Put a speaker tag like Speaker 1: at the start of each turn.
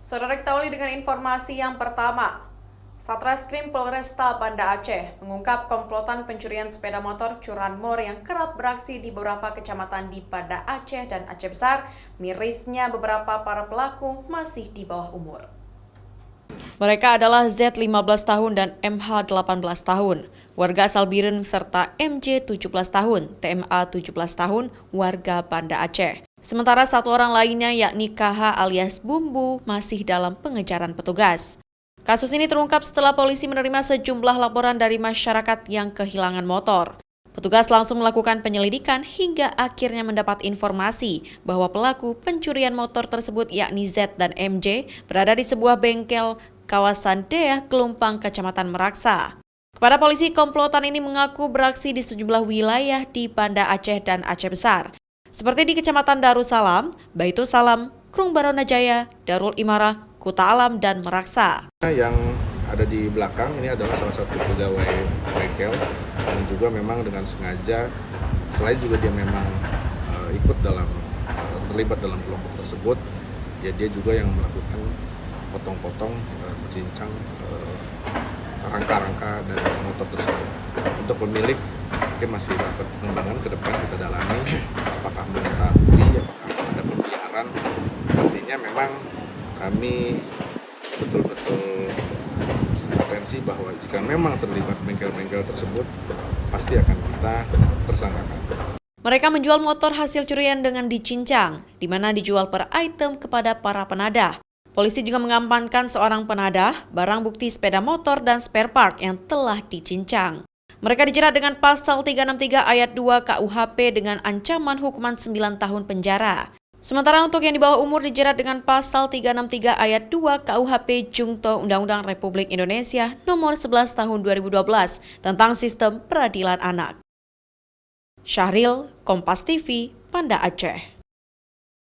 Speaker 1: Saudara kita awali dengan informasi yang pertama. Satreskrim Polresta Banda Aceh mengungkap komplotan pencurian sepeda motor curanmor yang kerap beraksi di beberapa kecamatan di Banda Aceh dan Aceh Besar. Mirisnya beberapa para pelaku masih di bawah umur. Mereka adalah Z 15 tahun dan MH 18 tahun, warga asal Biren serta MJ 17 tahun, TMA 17 tahun, warga Banda Aceh. Sementara satu orang lainnya yakni KH alias Bumbu masih dalam pengejaran petugas. Kasus ini terungkap setelah polisi menerima sejumlah laporan dari masyarakat yang kehilangan motor. Petugas langsung melakukan penyelidikan hingga akhirnya mendapat informasi bahwa pelaku pencurian motor tersebut yakni Z dan MJ berada di sebuah bengkel kawasan Deah, Kelumpang, Kecamatan Meraksa. Kepada polisi, komplotan ini mengaku beraksi di sejumlah wilayah di Banda Aceh dan Aceh Besar, seperti di Kecamatan Darussalam, Baitul Salam, Krung Baronajaya, Darul Imarah, Kuta Alam, dan Meraksa.
Speaker 2: Yang ada di belakang ini adalah salah satu pegawai bengkel dan juga memang dengan sengaja, selain juga dia memang terlibat dalam kelompok tersebut, ya dia juga yang melakukan potong-potong, cincang rangka-rangka dari motor tersebut. Untuk pemilik mungkin masih dapat pengembangan ke depan kita dalami, apakah mengetahui, apakah ada pembiaran. Artinya memang kami betul-betul potensi bahwa jika memang terlibat bengkel-bengkel tersebut, pasti akan kita tersangkakan.
Speaker 1: Mereka menjual motor hasil curian dengan dicincang, di mana dijual per item kepada para penadah. Polisi juga mengamankan seorang penadah, barang bukti sepeda motor dan spare part yang telah dicincang. Mereka dijerat dengan pasal 363 ayat 2 KUHP dengan ancaman hukuman 9 tahun penjara. Sementara untuk yang di bawah umur dijerat dengan pasal 363 ayat 2 KUHP Jungto Undang-Undang Republik Indonesia nomor 11 tahun 2012 tentang sistem peradilan anak. Syahril, Kompas TV, Banda Aceh.